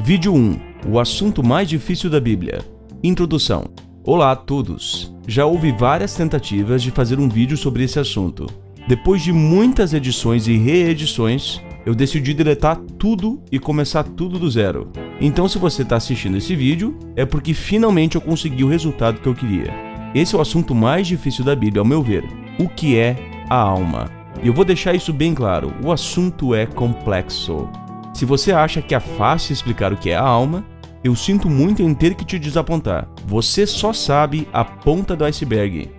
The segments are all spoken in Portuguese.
Vídeo 1. O assunto mais difícil da Bíblia. Introdução. Olá a todos! Já houve várias tentativas de fazer um vídeo sobre esse assunto. Depois de muitas edições e reedições, eu decidi deletar tudo e começar tudo do zero. Então, se você está assistindo esse vídeo, é porque finalmente eu consegui o resultado que eu queria. Esse é o assunto mais difícil da Bíblia, ao meu ver. O que é a alma? E eu vou deixar isso bem claro, o assunto é complexo. Se você acha que é fácil explicar o que é a alma, eu sinto muito em ter que te desapontar. Você só sabe a ponta do iceberg.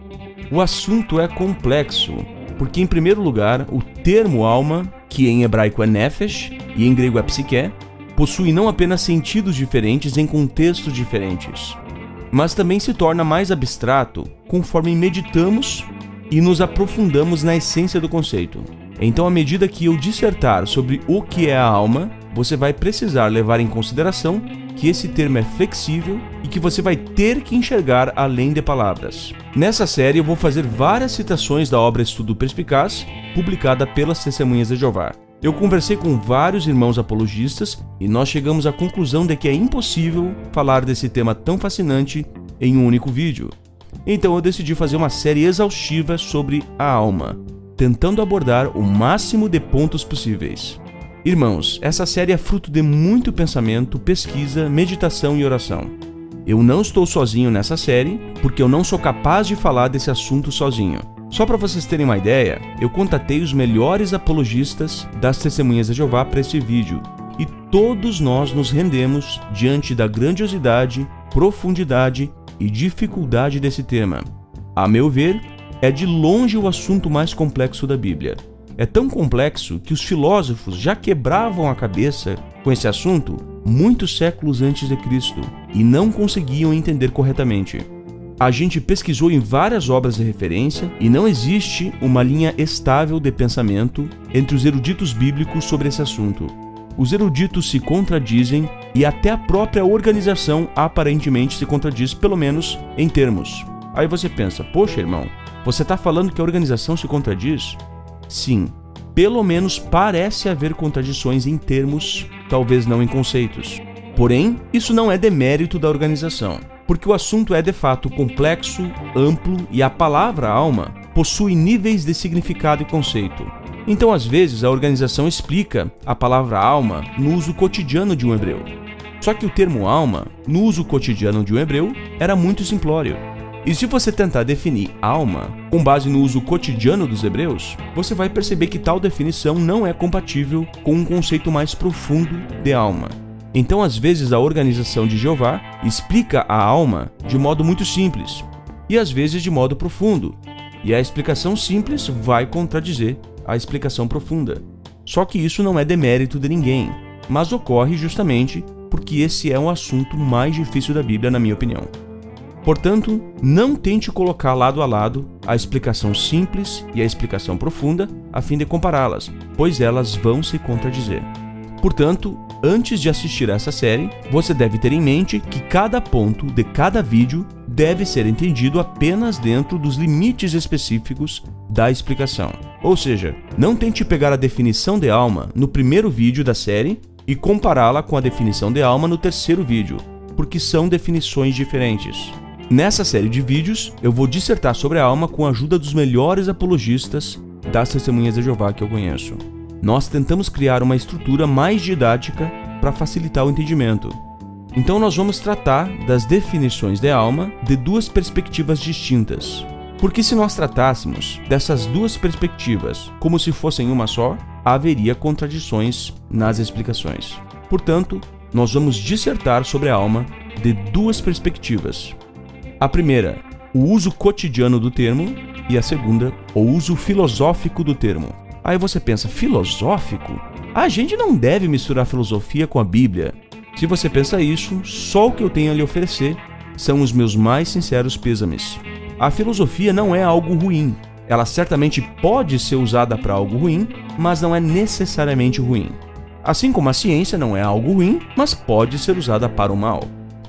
O assunto é complexo, porque em primeiro lugar, o termo alma, que em hebraico é nefesh e em grego é psique, possui não apenas sentidos diferentes em contextos diferentes, mas também se torna mais abstrato conforme meditamos e nos aprofundamos na essência do conceito. Então, à medida que eu dissertar sobre o que é a alma, você vai precisar levar em consideração que esse termo é flexível e que você vai ter que enxergar além de palavras. Nessa série eu vou fazer várias citações da obra Estudo Perspicaz, publicada pelas Testemunhas de Jeová. Eu conversei com vários irmãos apologistas e nós chegamos à conclusão de que é impossível falar desse tema tão fascinante em um único vídeo. Então eu decidi fazer uma série exaustiva sobre a alma, tentando abordar o máximo de pontos possíveis. Irmãos, essa série é fruto de muito pensamento, pesquisa, meditação e oração. Eu não estou sozinho nessa série, porque eu não sou capaz de falar desse assunto sozinho. Só para vocês terem uma ideia, eu contatei os melhores apologistas das Testemunhas de Jeová para esse vídeo, e todos nós nos rendemos diante da grandiosidade, profundidade e dificuldade desse tema. A meu ver, é de longe o assunto mais complexo da Bíblia. É tão complexo que os filósofos já quebravam a cabeça com esse assunto muitos séculos antes de Cristo e não conseguiam entender corretamente. A gente pesquisou em várias obras de referência e não existe uma linha estável de pensamento entre os eruditos bíblicos sobre esse assunto. Os eruditos se contradizem e até a própria organização aparentemente se contradiz, pelo menos em termos. Aí você pensa, poxa irmão, você está falando que a organização se contradiz? Sim, pelo menos parece haver contradições em termos, talvez não em conceitos. Porém, isso não é demérito da organização, porque o assunto é de fato complexo, amplo e a palavra alma possui níveis de significado e conceito. Então, às vezes, a organização explica a palavra alma no uso cotidiano de um hebreu. Só que o termo alma, no uso cotidiano de um hebreu, era muito simplório. E se você tentar definir alma com base no uso cotidiano dos hebreus, você vai perceber que tal definição não é compatível com um conceito mais profundo de alma. Então, às vezes, a organização de Jeová explica a alma de modo muito simples e às vezes de modo profundo. E a explicação simples vai contradizer a explicação profunda. Só que isso não é demérito de ninguém, mas ocorre justamente porque esse é um assunto mais difícil da Bíblia, na minha opinião. Portanto, não tente colocar lado a lado a explicação simples e a explicação profunda a fim de compará-las, pois elas vão se contradizer. Portanto, antes de assistir a essa série, você deve ter em mente que cada ponto de cada vídeo deve ser entendido apenas dentro dos limites específicos da explicação. Ou seja, não tente pegar a definição de alma no primeiro vídeo da série e compará-la com a definição de alma no terceiro vídeo, porque são definições diferentes. Nessa série de vídeos, eu vou dissertar sobre a alma com a ajuda dos melhores apologistas das Testemunhas de Jeová que eu conheço. Nós tentamos criar uma estrutura mais didática para facilitar o entendimento. Então nós vamos tratar das definições de alma de duas perspectivas distintas. Porque se nós tratássemos dessas duas perspectivas como se fossem uma só, haveria contradições nas explicações. Portanto, nós vamos dissertar sobre a alma de duas perspectivas. A primeira, o uso cotidiano do termo, e a segunda, o uso filosófico do termo. Aí você pensa, filosófico? A gente não deve misturar filosofia com a Bíblia. Se você pensa isso, só o que eu tenho a lhe oferecer são os meus mais sinceros pêsames. A filosofia não é algo ruim. Ela certamente pode ser usada para algo ruim, mas não é necessariamente ruim. Assim como a ciência não é algo ruim, mas pode ser usada para o mal.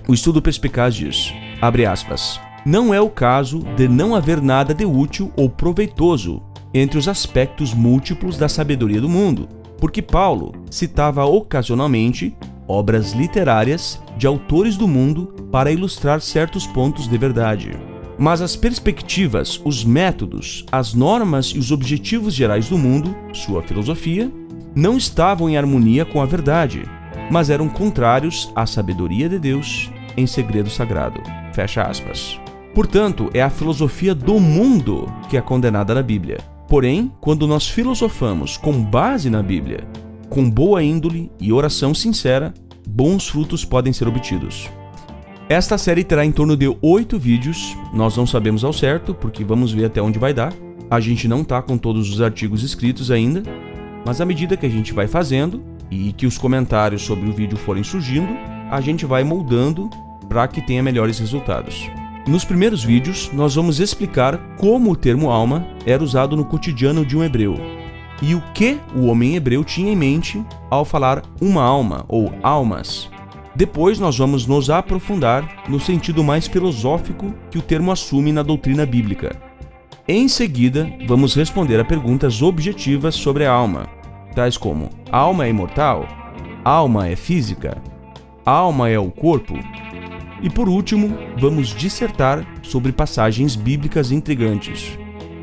O Estudo Perspicaz diz, abre aspas, não é o caso de não haver nada de útil ou proveitoso entre os aspectos múltiplos da sabedoria do mundo, porque Paulo citava ocasionalmente obras literárias de autores do mundo para ilustrar certos pontos de verdade. Mas as perspectivas, os métodos, as normas e os objetivos gerais do mundo, sua filosofia, não estavam em harmonia com a verdade, mas eram contrários à sabedoria de Deus em segredo sagrado. Fecha aspas. Portanto, é a filosofia do mundo que é condenada na Bíblia. Porém, quando nós filosofamos com base na Bíblia, com boa índole e oração sincera, bons frutos podem ser obtidos. Esta série terá em torno de 8 vídeos, nós não sabemos ao certo, porque vamos ver até onde vai dar. A gente não está com todos os artigos escritos ainda, mas à medida que a gente vai fazendo e que os comentários sobre o vídeo forem surgindo, a gente vai moldando para que tenha melhores resultados. Nos primeiros vídeos, nós vamos explicar como o termo alma era usado no cotidiano de um hebreu e o que o homem hebreu tinha em mente ao falar uma alma ou almas. Depois nós vamos nos aprofundar no sentido mais filosófico que o termo assume na doutrina bíblica. Em seguida, vamos responder a perguntas objetivas sobre a alma, tais como: a alma é imortal? A alma é física? A alma é o corpo? E por último, vamos dissertar sobre passagens bíblicas intrigantes.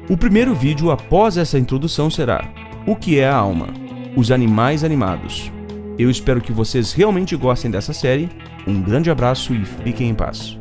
O primeiro vídeo após essa introdução será: o que é a alma? Os animais animados. Eu espero que vocês realmente gostem dessa série. Um grande abraço e fiquem em paz.